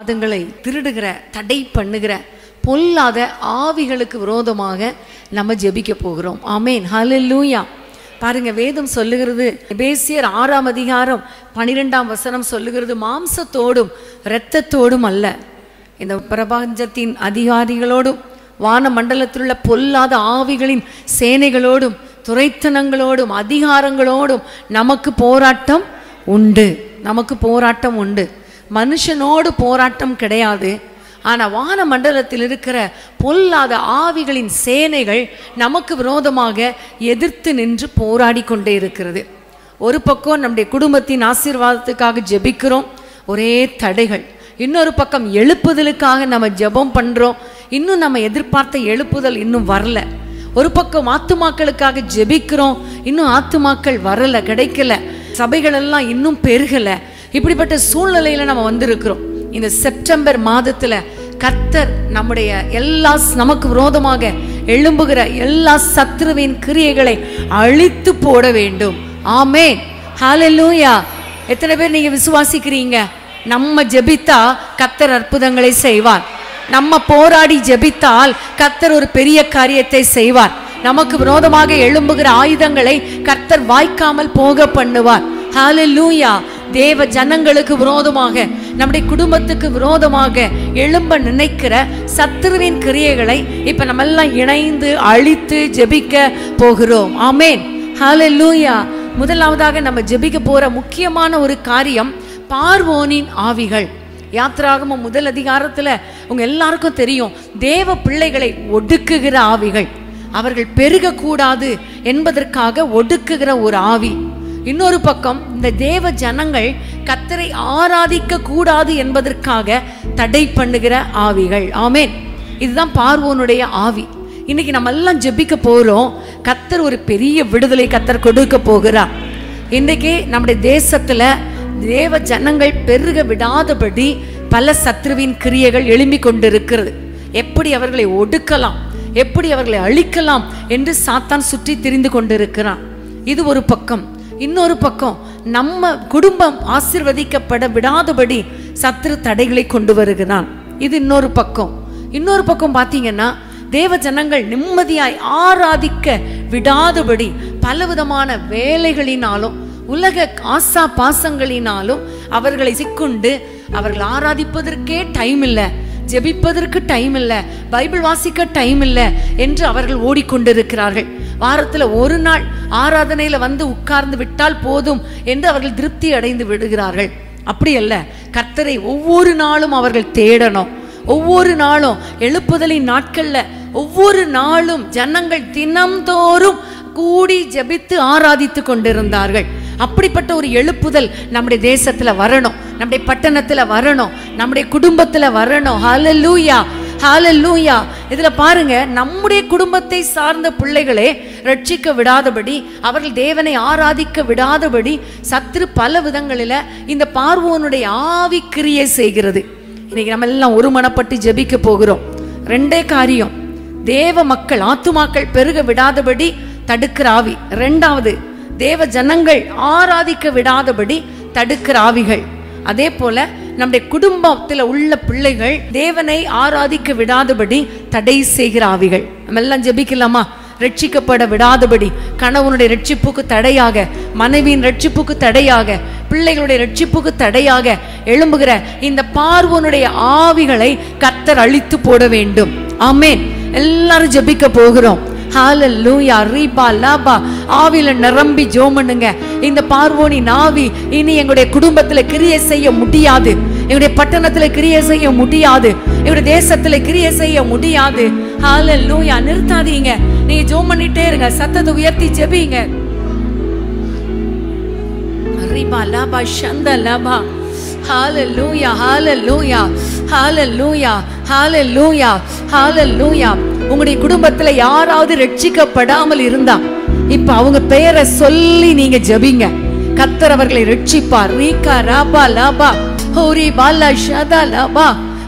அதுங்களை திருடுகிற, தடை பண்ணுகிற பொல்லாத ஆவிகளுக்கு விரோதமாக நம்ம ஜெபிக்க போகிறோம். ஆமேன், ஹல்லேலூயா. பாருங்க, வேதம் சொல்லுகிறது, எபேசியர் 6ஆம் அதிகாரம் 12ஆம் வசனம் சொல்லுகிறது, மாம்சத்தோடும் இரத்தத்தோடும் அல்ல, இந்த பிரபஞ்சத்தின் அதிகாரிகளோடும் வான மண்டலத்தில் உள்ள பொல்லாத ஆவிகளின் சேனைகளோடும் துரைத்தனங்களோடும் அதிகாரங்களோடும் நமக்கு போராட்டம் உண்டு. நமக்கு போராட்டம் உண்டு. மனுஷனோடு போராட்டம் கிடையாது. ஆனால் வான மண்டலத்தில் இருக்கிற பொல்லாத ஆவிகளின் சேனைகள் நமக்கு விரோதமாக எதிர்த்து நின்று போராடி கொண்டே இருக்கிறது. ஒரு பக்கம் நம்முடைய குடும்பத்தின் ஆசீர்வாதத்துக்காக ஜெபிக்கிறோம், ஒரே தடைகள். இன்னொரு பக்கம் எழுப்புதலுக்காக நம்ம ஜெபம் பண்ணுறோம், இன்னும் நம்ம எதிர்பார்த்த எழுப்புதல் இன்னும் வரல. ஒரு பக்கம் ஆத்துமாக்களுக்காக ஜெபிக்கிறோம், இன்னும் ஆத்துமாக்கள் வரல, கிடைக்கல. சபைகள் எல்லாம் இன்னும் பெருகலை. இப்படிப்பட்ட சூழ்நிலையில நம்ம வந்திருக்கிறோம். இந்த செப்டம்பர் மாதத்துல கர்த்தர் நம்முடைய நமக்கு விரோதமாக எழும்புகிற எல்லா சத்துருவின் கிரியைகளை அழித்து போட வேண்டும். ஆமென், ஹல்லேலூயா. எத்தனை பேர் நீங்க விசுவாசிக்கிறீங்க? நம்ம ஜெபித்தா கர்த்தர் அற்புதங்களை செய்வார். நம்ம போராடி ஜெபித்தால் கர்த்தர் ஒரு பெரிய காரியத்தை செய்வார். நமக்கு விரோதமாக எழும்புகிற ஆயுதங்களை கர்த்தர் வாய்க்காமல் போக பண்ணுவார். ஹல்லேலூயா. தேவ ஜனங்களுக்கு விரோதமாக, நம்முடைய குடும்பத்துக்கு விரோதமாக எழும்ப நினைக்கிற சத்துருவின் கிரியைகளை இப்ப நம்ம எல்லாம் இணைந்து அழித்து ஜெபிக்க போகிறோம். ஆமென், ஹல்லேலூயா. முதலாவதாக நம்ம ஜெபிக்க போற முக்கியமான ஒரு காரியம் பார்வோனின் ஆவிகள். யாத்திராகமம் 1 அதிகாரத்துல உங்க எல்லாருக்கும் தெரியும், தேவ பிள்ளைகளை ஒடுக்குகிற ஆவிகள். அவர்கள் பெருக கூடாது என்பதற்காக ஒடுக்குகிற ஒரு ஆவி. இன்னொரு பக்கம் இந்த தேவ ஜனங்கள் கர்த்தரை ஆராதிக்க கூடாது என்பதற்காக தடை பண்ணுகிற ஆவிகள். ஆமென், இதுதான் பார்வோனுடைய ஆவி. இன்னைக்கு நம்ம எல்லாம் ஜெபிக்க போறோம். கர்த்தர் ஒரு பெரிய விடுதலை கர்த்தர் கொடுக்க போகிறார். இன்னைக்கு நம்முடைய தேசத்துல தேவ ஜனங்கள் பெருக விடாதபடி பல சத்ருவின் கிரியைகள் எழும்பி கொண்டிருக்கிறது. எப்படி அவர்களை ஒடுக்கலாம், எப்படி அவர்களை அழிக்கலாம் என்று சாத்தான் சுற்றி திரிந்து கொண்டிருக்கிறான். இது ஒரு பக்கம். இன்னொரு பக்கம் நம்ம குடும்பம் ஆசீர்வதிக்கப்பட விடாதபடி சத்ரு தடைகளை கொண்டு வருகிறான். இது இன்னொரு பக்கம். இன்னொரு பக்கம் பார்த்தீங்கன்னா, தேவ ஜனங்கள் நிம்மதியாய் ஆராதிக்க விடாதபடி பலவிதமான வேலைகளினாலும் உலக ஆசா பாசங்களினாலும் அவர்களை சிக்குண்டு அவர்கள் ஆராதிப்பதற்கே டைம் இல்லை, ஜெபிப்பதற்கு டைம் இல்லை, பைபிள் வாசிக்க டைம் இல்லை என்று அவர்கள் ஓடிக்கொண்டிருக்கிறார்கள். வாரத்தில் ஒரு நாள் ஆராதனையில வந்து உட்கார்ந்து விட்டால் போதும் என்று அவர்கள் திருப்தி அடைந்து விடுகிறார்கள். அப்படி அல்ல, கர்த்தரை ஒவ்வொரு நாளும் அவர்கள் தேடணும். ஒவ்வொரு நாளும் எழுப்புதலின் நாட்கள்ல ஒவ்வொரு நாளும் ஜனங்கள் தினம்தோறும் கூடி ஜெபித்து ஆராதித்து கொண்டிருந்தார்கள். அப்படிப்பட்ட ஒரு எழுப்புதல் நம்முடைய தேசத்துல வரணும், நம்முடைய பட்டணத்துல வரணும், நம்முடைய குடும்பத்துல வரணும். ஹல்லேலூயா, ஹல்லேலூயா. இதுல பாருங்க, நம்முடைய குடும்பத்தை சார்ந்த பிள்ளைகளே ரட்சிக்க விடாதபடி, அவர்கள் தேவனை ஆராதிக்க விடாதபடி சத்ரு பல விதங்களில இந்த பார்வோனுடைய ஆவி கிரியை செய்கிறது. இன்னைக்கு நம்ம எல்லாம் ஒருமனப்பட்டு ஜெபிக்க போகிறோம். 2 காரியம். தேவ மக்கள் ஆத்துமாக்கள் பெருக விடாதபடி தடுக்கிற ஆவி. 2வது, தேவ ஜனங்கள் ஆராதிக்க விடாதபடி தடுக்கிற ஆவிகள். அதே போல நம்முடைய குடும்பத்தில் உள்ள பிள்ளைகள் தேவனை ஆராதிக்க விடாதபடி தடை செய்கிற ஆவிகள். நம்ம எல்லாம் ஜெபிக்கலாமா? ரட்சிக்கப்பட விடாதபடி, கணவனுடைய ரட்சிப்புக்கு தடையாக, மனைவியின் ரட்சிப்புக்கு தடையாக, பிள்ளைகளுடைய ரட்சிப்புக்கு தடையாக எழும்புகிற இந்த பார்வோனுடைய ஆவிகளை கர்த்தர் அழித்து போட வேண்டும். ஆமென். எல்லாரும் ஜெபிக்க போகிறோம். ஹல்லேலூயா. ரீபா லாபா. ஆவில நிரம்பி ஜோமனுங்க. இந்த பார்வோனின் ஆவி இனி எங்களுடைய குடும்பத்துல கிரியை செய்ய முடியாது, எங்களுடைய பட்டணத்துல கிரியை செய்ய முடியாது, எங்களுடைய தேசத்துல கிரியை செய்ய முடியாது. ஹல்லேலூயா. நிறுத்தாதீங்க, நீங்க ஜோம் பண்ணிட்டே இருங்க, சத்தத்தை உயர்த்தி ஜெபிங்க. ரீபா லாபா ஷந்த லாபா. ஹல்லேலூயா, ஹல்லேலூயா, ஹல்லேலூயா, ஹல்லேலூயா, ஹல்லேலூயா. உங்களுடைய குடும்பத்துல யாராவது ரட்சிக்கப்படாமல் இருந்தா இப்ப அவங்க பெயரை சொல்லி நீங்க ஜெபிங்க. கர்த்தர் அவர்களை ரட்சிப்பார். ரீகா ராபா லாபா ஹோரி பாலா ஷதா லாபா.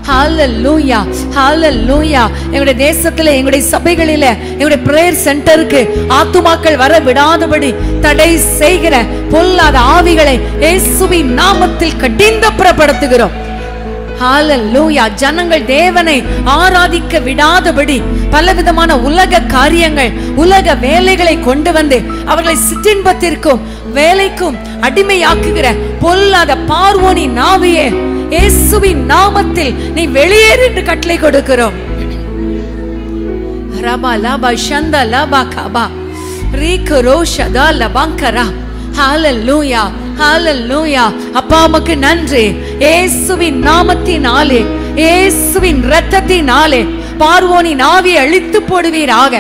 Hallelujah, hallelujah. எங்களுடைய தேசத்துல, எங்களுடைய சபைகளில, எங்களுடைய பிரேயர் சென்டருக்கு ஆத்துமாக்கள் வர விடாதபடி தடை செய்கிற பொல்லாத ஆவிகளை இயேசுவின் நாமத்தில் கடிந்து புறப்படுத்துகிறோம். ஹalleluya. ஜனங்கள் தேவனை ஆராதிக்க விடாதபடி பலவிதமான உலக காரியங்கள், உலக வேலைகளை கொண்டு வந்து அவர்களை சிற்றின்பத்திற்கும் வேலைக்கும் அடிமையாக்குகிற பொல்லாத பார்வோனின் நாவியே, இயேசுவின் நாமத்தில் நீ வெளியேறு என்று கட்டளை கொடுக்கிறோம். ரபா லபா ஷந்தா லபா கபா ரீகரோ ஷதா லபங்கரா. ஹalleluya, ஹalleluya. அப்பா உமக்கு நன்றி. இயேசுவின் நாமத்தினாலே, இயேசுவின் இரத்தத்தினாலே பார்வோனின் ஆவியை அழித்து போடுவீராக.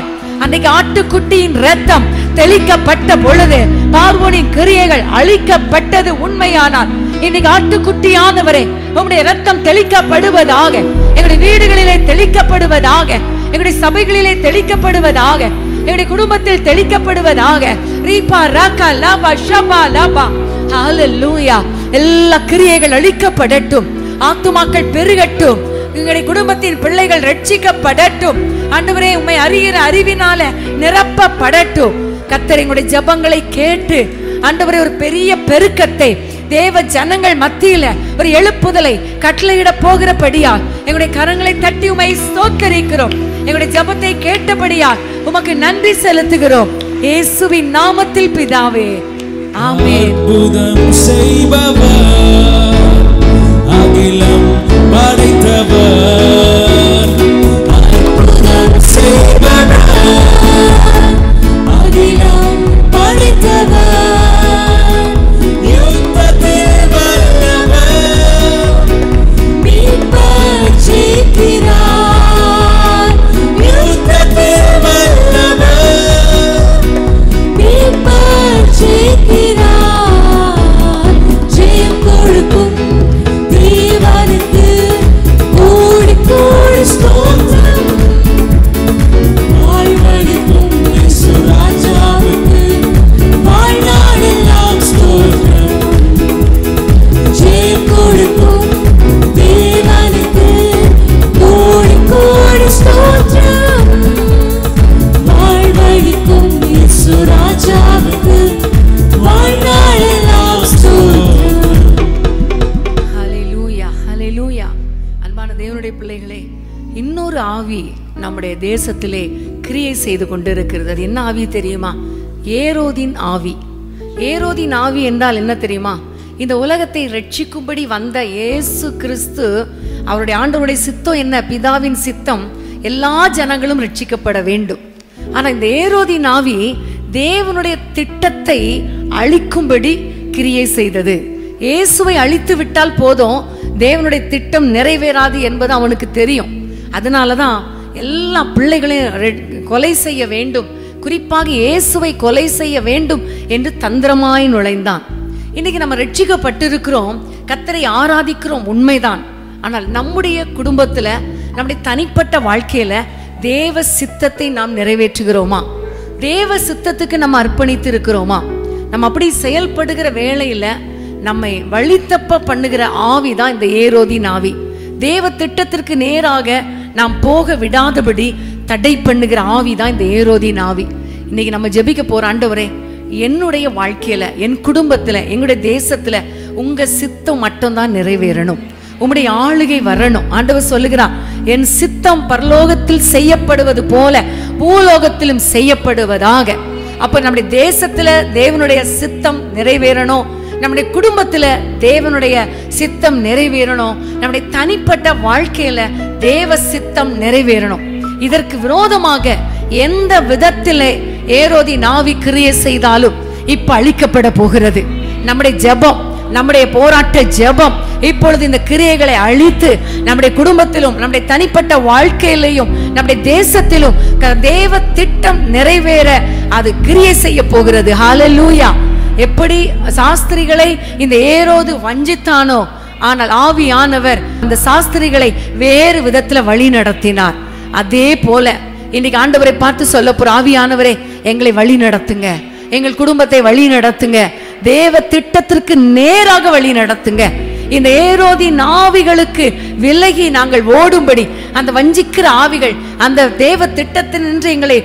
அன்றைக்கு ஆட்டுக்குட்டியின் இரத்தம் தெளிக்கப்பட்ட பொழுது பார்வோனின் கிரியைகள் அழிக்கப்பட்டது உண்மையானால், இன்னைக்கு ஆட்டுக்குட்டியானவரே உம்முடைய இரத்தம் தெளிக்கப்படுவதாக, எங்களுடைய வீடுகளிலே தெளிக்கப்படுவதாக, எங்களுடைய சபைகளிலே தெளிக்கப்படுவதாக, எங்களுடைய குடும்பத்தில் தெளிக்கப்படுவதாக. ரீபா ராகா லாபா ஷபா லாபா. ஹalleluya. எல்லா கிரியைகள் அழிக்கப்படட்டும், ஆத்துமாக்கள் பெருகட்டும், எங்களுடைய குடும்பத்தின் பிள்ளைகள் ரட்சிக்கப்படட்டும். ஆண்டவரே உம்மை அறிகிற அறிவினால நிரப்பப்படட்டும். கர்த்தர் எங்களுடைய ஜெபங்களை கேட்டு ஆண்டவரே ஒரு பெரிய பெருக்கத்தை தேவ ஜனங்கள் மத்தியில ஒரு எழுப்புதலை கட்டளையிட போகிறபடியால் எங்களுடைய கரங்களை தட்டி உம்மை ஸ்தோத்திரிக்கிறோம். எங்களுடைய ஜெபத்தை கேட்டபடியால் உமக்கு நன்றி செலுத்துகிறோம். இயேசுவின் நாமத்தில் பிதாவே, ஆமென். அற்புதம் செய்பவர், அகிலம் படைத்தவர், அற்புதம் செய்பவர், அகிலம் படைத்தவர், யுத்தத்தில் வல்லவர், மீட்பர் ஜெயிக்கிறார், யுத்தத்தில் வல்லவர், மீட்பர் ஜெயிக்கிறார், ஜெயம் கொடுக்கும் தேவனுக்கு கோடி கோடி ஸ்தோத்திரம், வாழ்வழிக்கும் இயேசு ராஜாவுக்கு வாழ்நாளெல்லாம் ஸ்தோத்திரம், ஜெயம் கொடுக்கும் தேவனுக்கு கோடி கோடி ஸ்தோத்திரம், வாழ்வழிக்கும் இயேசு ராஜாவுக்கு வாழ்நாளெல்லாம் ஸ்தோத்திரம். ஹalleluya, ஹalleluya. அன்பான தேவனுடைய பிள்ளைகளே, இன்னொரு ஆவி நம்முடைய தேசத்திலே கிரியை செய்து கொண்டிருக்கிறது. அது என்ன ஆவி தெரியுமா? ஏரோதின் ஆவி. ஏரோதின் ஆவி என்றால் என்ன தெரியுமா? இந்த உலகத்தை ரட்சிக்கும்படி வந்த இயேசு கிறிஸ்து, அவருடைய ஆண்டவருடைய சித்தம் என்ன? பிதாவின் சித்தம் எல்லா ஜனங்களும் ரட்சிக்கப்பட வேண்டும். ஆனா இந்த ஏரோதின் ஆவி தேவனுடைய திட்டத்தை அழிக்கும்படி கிரியை செய்தது. இயேசுவை அழித்து விட்டால் போதும், தேவனுடைய திட்டம் நிறைவேறாது என்பது அவனுக்கு தெரியும். அதனாலதான் எல்லா பிள்ளைகளையும் கொலை செய்ய வேண்டும், குறிப்பாக இயேசுவை கொலை செய்ய வேண்டும் என்று தந்திரமாய் நுழைந்தான். இன்னைக்கு நம்ம ரட்சிக்கப்பட்டிருக்கிறோம், கர்த்தரை ஆராதிக்கிறோம், உண்மைதான். ஆனால் நம்முடைய குடும்பத்துல, நம்முடைய தனிப்பட்ட வாழ்க்கையில தேவ சித்தத்தை நாம் நிறைவேற்றுகிறோமா? தேவ சித்தத்துக்கு நம்ம அர்ப்பணித்து இருக்கிறோமா? நம்ம அப்படி செயல்படுகிற வேளையில நம்மை வழித்தப்ப பண்ணுகிற ஆவி தான் இந்த ஏரோதின் ஆவி. தேவ திட்டத்திற்கு நேராக நாம் போக விடாதபடி தடை பண்ணுகிற ஆவி தான் இந்த ஏரோதின் ஆவி. இன்னைக்கு நம்ம ஜெபிக்க போற, ஆண்டவரே என்னுடைய வாழ்க்கையில, என் குடும்பத்துல, எங்களுடைய தேசத்துல உங்க சித்தம் மட்டும்தான் நிறைவேறணும், உம்முடைய ஆளுகை வரணும். ஆண்டவர் சொல்லுகிறார், என் சித்தம் பரலோகத்தில் செய்யப்படுவது போல பூலோகத்திலும் செய்யப்படுவதாக. அப்ப நம்முடைய தேசத்துல தேவனுடைய சித்தம் நிறைவேறணும், நம்முடைய குடும்பத்துல தேவனுடைய சித்தம் நிறைவேறணும், நம்முடைய தனிப்பட்ட வாழ்க்கையில தேவ சித்தம் நிறைவேறணும். இதற்கு விரோதமாக எந்த விதத்திலே ஏரோதின் ஆவி கிரியை செய்தாலும் இப்ப அழிக்கப்பட போகிறது. நம்முடைய ஜெபம், நம்முடைய போராட்ட ஜெபம் இப்பொழுது இந்த கிரியைகளை அழித்து நம்முடைய குடும்பத்திலும், நம்முடைய தனிப்பட்ட வாழ்க்கையிலையும், நம்முடைய தேசத்திலும் தேவ திட்டம் நிறைவேற அது கிரியை செய்ய போகிறது. ஹalleluya. எப்படி சாஸ்திரிகளை இந்த ஏரோது வஞ்சித்தானோ, ஆனால் ஆவியானவர் அந்த சாஸ்திரிகளை வேறு விதத்துல வழி நடத்தினார். அதே போல இன்னைக்கு ஆண்டவரை பார்த்து சொல்ல போற, ஆவியானவரே எங்களை வழி நடத்துங்க, எங்கள் குடும்பத்தை வழி நடத்துங்க, தேவ திட்டத்திற்கு நேராக வழி நடத்துங்க. இந்த ஏரோதின் ஆவிகளுக்கு விலகி நாங்கள் ஓடும்படி, அந்த வஞ்சிக்கிற ஆவிகள், அந்த தேவ திட்டத்தினின்று எங்களை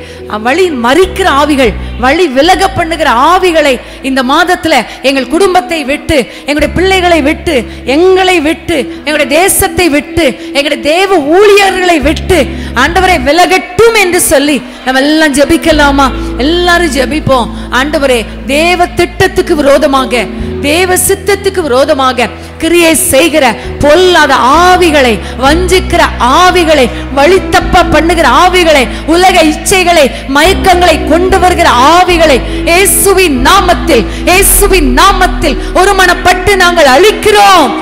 வழி மறிக்கிற ஆவிகள், வழி விலக பண்ணுகிற ஆவிகளை இந்த மாதத்துல எங்கள் குடும்பத்தை விட்டு, எங்களுடைய பிள்ளைகளை விட்டு, எங்களை விட்டு, எங்களுடைய தேசத்தை விட்டு, எங்களுடைய தேவ ஊழியர்களை விட்டு ஆண்டவரை விலகட்டும் என்று சொல்லி நம்ம எல்லாம் ஜெபிக்கலாமா? எல்லாரும் ஜெபிப்போம். ஆண்டவரே, தேவ திட்டத்துக்கு விரோதமாக, தேவ சித்தத்துக்கு விரோதமாக கிரியை செய்கிற பொல்லாத ஆவிகளை, வஞ்சிக்கிற ஆவிகளை, வழித்தப்ப பண்ணுகிற ஆவிகளை, உலக இச்சைகளை, மயக்கங்களை கொண்டு வருகிற ஆவிகளை இயேசுவின் நாமத்தில், இயேசுவின் நாமத்தில் ஒருமனப்பட்டு நாங்கள் அழிக்கிறோம்,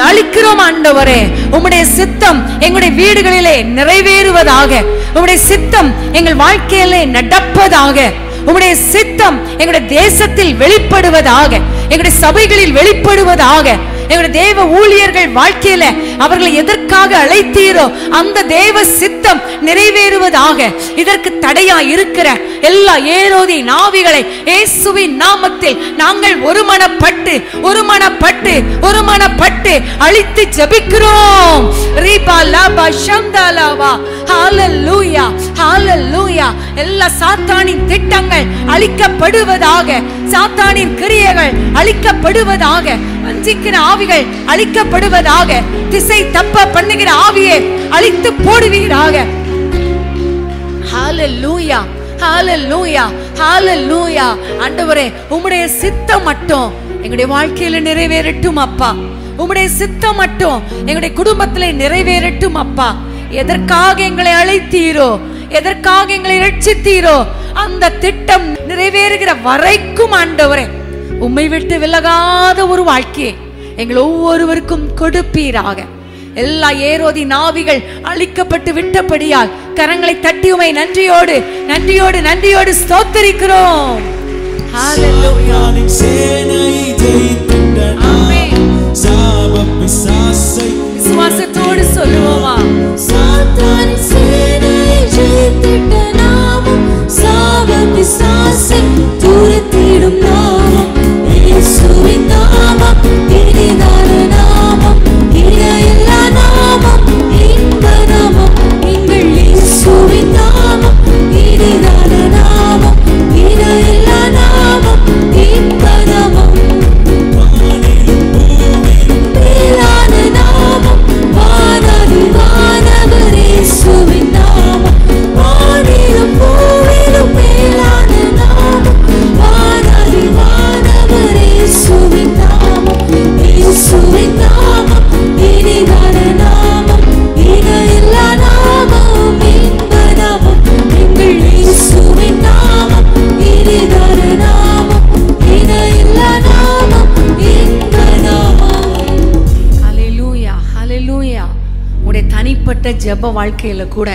அழிக்கிறோம். ஆண்டவரே, உம்முடைய சித்தம் எங்களுடைய வீடுகளிலே நிறைவேறுவதாக, உம்முடைய சித்தம் எங்கள் வாழ்க்கையிலே நடப்பதாக, உம்முடைய சித்தம் எங்களுடைய தேசத்தில் வெளிப்படுவதாக, எங்களுடைய சபைகளில் வெளிப்படுவதாக, எங்களுடைய தேவ ஊழியர்கள் வாழ்க்கையில அவர்களை எதற்காக அழைத்தீரோ அந்த தேவ சித்தம் நிறைவேறுவதாக. இதற்கு தடையா இருக்கிற எல்லா ஏரோதின் ஆவிகளை இயேசுவின் நாமத்தில் நாங்கள் ஒருமனப்பட்டு ஒருமனப்பட்டு ஒருமனப்பட்டு அழித்து ஜெபிக்கிறோம். ரீபா லாபா ஷம்தாலாவா. ஹalleluya, ஹalleluya. எல்லா சாத்தானின் திட்டங்கள் அழிக்கப்படுவதாக, சாத்தானின் கிரியைகள் அழிக்கப்படுவதாக, வஞ்சிக்கிற ஆவிகள் அழிக்கப்படுவதாக, திசை தப்ப பண்ணுகிற ஆவியை அழித்து போடுவீராக. ஹalleluya, ஹalleluya, ஹalleluya. ஆண்டவரே, உம்முடைய சித்தம் மட்டும் எங்களுடைய வாழ்க்கையில நிறைவேறட்டும் அப்பா. உம்முடைய சித்தம் மட்டும் எங்களுடைய குடும்பத்திலே நிறைவேறட்டும் அப்பா. எதற்காக எங்களை அழைத்தீரோ, எதற்காக எங்களை ரட்சித்தீரோ அந்த திட்டம் நிறைவேறுகிற வரைக்கும் ஆண்டவரே, உம்மை விட்டு விலகாத ஒரு வாழ்க்கையை எங்கள் ஒவ்வொருவருக்கும் கொடுப்பீராக. எல்லா ஏரோதின் ஆவிகள் அழிக்கப்பட்டு விட்டபடியால் கரங்களை தட்டி உம்மை நன்றியோடு நன்றியோடு நன்றியோடு ஸ்தோத்திரிக்கிறோம். ஹalleluya. விசுவாசத்தோடு சொல்லுவோமா? சாத்தானின் சேனையை ஜெயித்திட்ட நாமம், சாப பிசாசை துரத்திடும் நாமம், இயேசுவின் நாமம், இனிதான நாமம், இணையில்லா நாமம், இன்ப நாமம், எங்கள் இயேசுவின் நாமம், இனிதான நாமம், இணையில்லா நாமம், இன்ப நாமம், மேலான நாமம், வானாதி வானவர் இயேசுவின் நாமம், வானிலும் பூவிலும் மேலான நாமம், வானாதி வானவர் இயேசுவின் நாமம், இயேசுவின் நாமம், இனிதான நாமம், இணையில்லா நாமம், இன்ப நாமம், எங்கள் இயேசுவின் நாமம், இனிதான நாமம், இணையில்லா நாமம், இன்ப நாமம். ஹalleluya, ஹalleluya. உடைய தனிப்பட்ட ஜெப வாழ்க்கையில கூட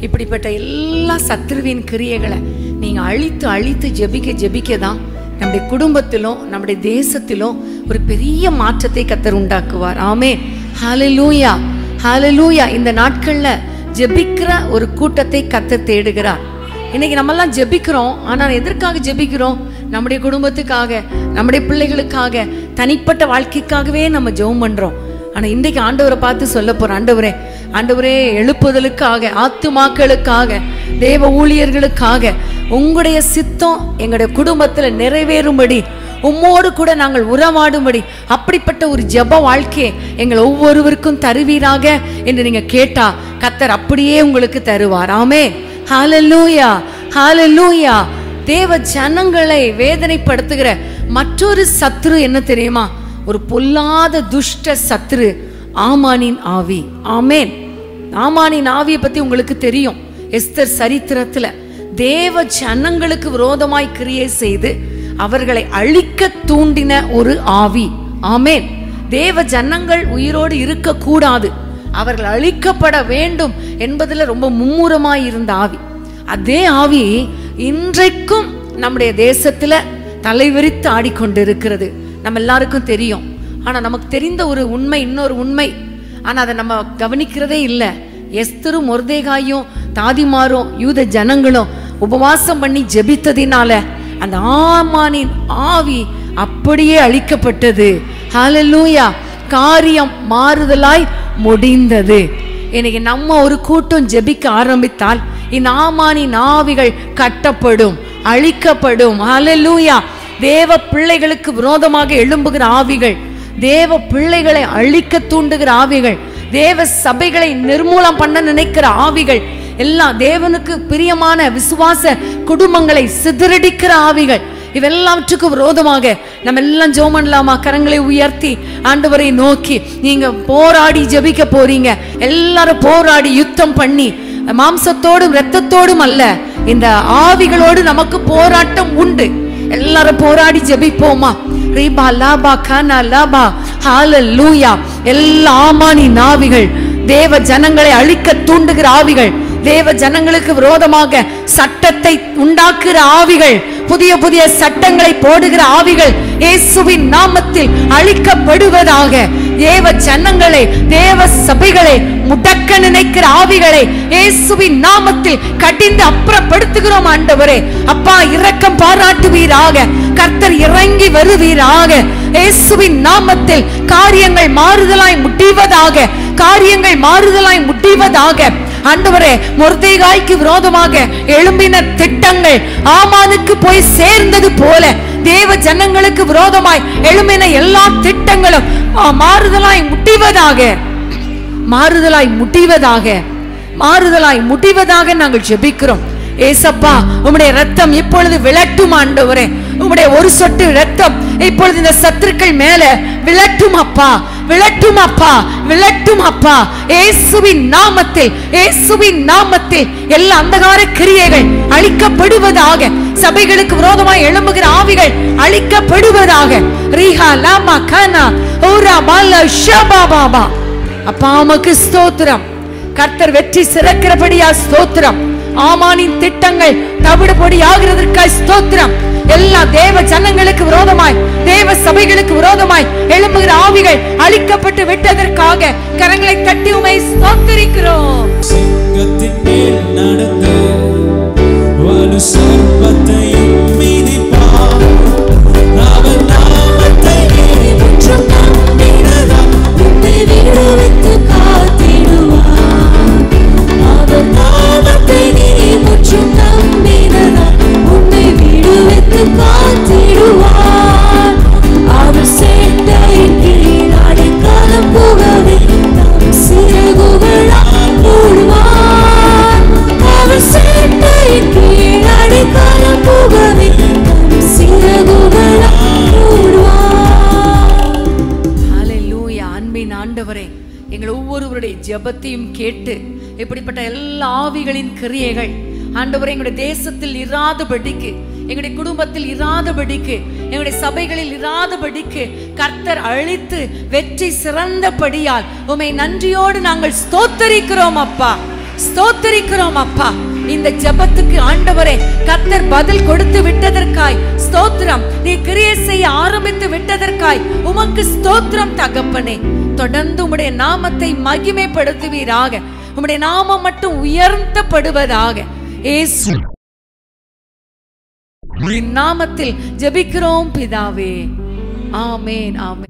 இப்படிப்பட்ட எல்லா சத்துருவின் கிரியைகளை நீங்க அழித்து அழித்து ஜெபிக்க தான் நம்முடைய குடும்பத்திலும் நம்முடைய தேசத்திலும் ஒரு பெரிய மாற்றத்தை கர்த்தர் உண்டாக்குவார். ஆமென். ஹalleluya, ஹalleluya. இந்த நாட்கள்ல ஜெபிக்கிற ஒரு கூட்டத்தை கர்த்தர் தேடுகிறார். இன்னைக்கு நம்ம எல்லாம் ஜெபிக்கிறோம். ஆனா எதற்காக ஜெபிக்கிறோம்? நம்முடைய குடும்பத்துக்காக, நம்முடைய பிள்ளைகளுக்காக, தனிப்பட்ட வாழ்க்கைக்காகவே நம்ம ஜெபம் பண்றோம். ஆனா இன்றைக்கு ஆண்டவரை பார்த்து சொல்ல போறோம், ஆண்டவரே, ஆண்டவரே, எழுப்புதலுக்காக, ஆத்துமாக்களுக்காக, தேவ ஊழியர்களுக்காக உங்களுடைய சித்தம் எங்களுடைய குடும்பத்துல நிறைவேறும்படி, உம்மோடு கூட நாங்கள் உறவாடும்படி அப்படிப்பட்ட ஒரு ஜெப வாழ்க்கையை எங்கள் ஒவ்வொருவருக்கும் தருவீராக என்று நீங்க கேட்டா கர்த்தர் அப்படியே உங்களுக்கு தருவார். ஆமென். ஹalleluya, ஹalleluya. தேவ ஜனங்களை வேதனைப்படுத்துகிற மற்றொரு சத்துரு என்ன தெரியுமா? ஒரு பொல்லாத துஷ்ட சத்துரு ஆமானின் ஆவி. ஆமென். ஆமானின் ஆவியை பத்தி உங்களுக்கு தெரியும். எஸ்தர் சரித்திரத்துல தேவ ஜனங்களுக்கு விரோதமாய் கிரியை செய்து அவர்களை அழிக்க தூண்டின ஒரு ஆவி. ஆமென். தேவ ஜனங்கள் உயிரோடு இருக்க கூடாது, அவர்கள் அழிக்கப்பட வேண்டும் என்பதுல ரொம்ப மும்முரமாய் இருந்த ஆவி. அதே ஆவி இன்றைக்கும் நம்முடைய தேசத்துல தலைவிரித்து ஆடிக்கொண்டிருக்கிறது. நம்ம எல்லாருக்கும் தெரியும். ஆனா நமக்கு தெரிந்த ஒரு உண்மை, இன்னொரு உண்மை, ஆனா அதை நம்ம கவனிக்கிறதே இல்லை. எஸ்தரும் மொர்தேகாயும் தாதிமாரும் யூத ஜனங்களும் உபவாசம் பண்ணி ஜெபித்ததினால அந்த ஆமானின் ஆவி அப்படியே அழிக்கப்பட்டது. ஹalleluya. காரியம் மாறுதலாய் முடிந்தது. இன்னைக்கு நம்ம ஒரு கூட்டம் ஜெபிக்க ஆரம்பித்தால் இந்த ஆமானின் ஆவிகள் கட்டப்படும், அழிக்கப்படும். ஹல்லேலூயா. தேவ பிள்ளைகளுக்கு விரோதமாக எழும்புகிற ஆவிகள், தேவ பிள்ளைகளை அழிக்க தூண்டுகிற ஆவிகள், தேவ சபைகளை நிர்மூலம் பண்ண நினைக்கிற ஆவிகள், எல்லாம் தேவனுக்கு பிரியமான விசுவாச குடும்பங்களை சிதறடிக்கிற ஆவிகள், இவெல்லாவற்றுக்கு விரோதமாக நம்ம எல்லாம் ஜெபம் பண்ணலாமா? கரங்களை உயர்த்தி ஆண்டவரை நோக்கி நீங்க போராடி ஜெபிக்க போறீங்க. எல்லாரும் போராடி யுத்தம் பண்ணி, மாம்சத்தோடும் இரத்தத்தோடும் அல்ல, இந்த ஆவிகளோடு நமக்கு போராட்டம் உண்டு. எல்லாரும் போராடி ஜெபிப்போமா? ரீபா லாபா கானா லாபா. ஹல்லேலூயா. எல்லா ஆமானின் ஆவிகள், தேவ ஜனங்களை அழிக்க தூண்டுகிற ஆவிகள், தேவ ஜனங்களுக்கு விரோதமாக சட்டத்தை உண்டாக்குற ஆவிகள், புதிய புதிய சட்டங்களை போடுகிற ஆவிகள் இயேசுவின் நாமத்தில் அழிக்கப்படுவதாக. தேவ ஜனங்களை, தேவ சபைகளை முடக்க நினைக்கிற ஆவிகளை இயேசுவின் நாமத்தில் கடிந்து அப்புறப்படுத்துகிறோம். ஆண்டவரே அப்பா, இரக்கம் பாராட்டுவீராக. கர்த்தர் இறங்கி வருவீராக. இயேசுவின் நாமத்தில் காரியங்கள் மாறுதலாய் முடிவதாக, காரியங்கள் மாறுதலாய் முடிவதாக. ஆண்டவரே, மொர்தெகாய்க்கு விரோதமாக எழும்பின திட்டங்கள் ஆமானுக்கு போய் சேர்ந்தது போல தேவ ஜனங்களுக்கு விரோதமாய் எழும்பின எல்லா திட்டங்களும் மாறுதலாய் முடிவதாக, மாறுதலாய் முடிவதாக, மாறுதலாய் முடிவதாக நாங்கள் ஜெபிக்கிறோம். ஏசப்பா, உம்முடைய ரத்தம் இப்பொழுது விளட்டும். ஆண்டவரே, உம்முடைய ஒரு சொட்டு ரத்தம் இப்பொழுது இந்த சத்துருக்கள் மேல விளட்டும் அப்பா, விளட்டும் அப்பா, விளட்டும் அப்பா. இயேசுவின் நாமத்தில், இயேசுவின் நாமத்தில் எல்லா அந்தகார கிரியைகள் அழிக்கப்படுவதாக. சபைகளுக்கு விரோதமாய் எழும்புகிற ஆவிகள் அழிக்கப்படுவதாக. ரீஹா லாமா கானா ஓரா பாலா ஷபா பாபா. அப்பா உமக்கு ஸ்தோத்திரம். கர்த்தர் வெற்றி சிறக்கிறபடியா ஸ்தோத்திரம். ஆமானின் திட்டங்கள் தவிடுபொடி ஆகிறதற்காய் ஸ்தோத்திரம். எல்லா தேவ ஜனங்களுக்கு விரோதமாய், தேவ சபைகளுக்கு விரோதமாய் எழும்புகிற ஆவிகள் அழிக்கப்பட்டு விட்டதற்காக கரங்களை தட்டி உமை ஸ்தோத்திரிக்கிறோம். சிங்கத்தின் மேல் நடந்த வலு சர்ப்பத்தையும் மிதிப்பார். அவர் நாமத்தை முற்றும் நம்பினதால் உன்னை விடுவித்து காத்திடுவார். அவர் நாமத்தை முற்றும் நம்பினதால் உன்னை விடுவித்து காத்திடுவார். அவர் சேட்டையின் கீழ் அடைக்கலம் புகவே நம் சிறகுகளால் மூடுவார். அவர் சேட்டையின் கீழ் அடைக்கலம் புகவே நம் சிறகுகளால் மூடுவார். ஹல்லேலூயா. அன்பின் ஆண்டவரே, எங்கள் ஒவ்வொருவருடைய ஜெபத்தையும் கேட்டு இப்படிப்பட்ட எல்லா ஆவிகளின் கிரியைகள் ஆண்டவரே எங்களுடைய தேசத்தில் இராதபடிக்கு, எங்களுடைய குடும்பத்தில் இராதபடிக்கு, எங்களுடைய சபைகளில் இராதபடிக்கு கர்த்தர் அழித்து வெற்றி சிறந்தபடியால் உம்மை நன்றியோடு நாங்கள் ஸ்தோத்தரிக்கிறோம் அப்பா, ஸ்தோத்தரிக்கிறோம் அப்பா. இந்த ஜெபத்துக்கு ஆண்டவரே கர்த்தர் பதில் கொடுத்து விட்டதற்காய் ஸ்தோத்திரம். நீ கிரியை செய்ய ஆரம்பித்து விட்டதற்காய் உமக்கு ஸ்தோத்திரம் தகப்பனே. தொடர்ந்து உம்முடைய நாமத்தை மகிமைப்படுத்துவீராக. உம்முடைய நாமம் மட்டும் உயர்த்தப்படுவதாக. இயேசு நாமத்தில் ஜெபிக்கிறோம் பிதாவே. ஆமென், ஆமென்.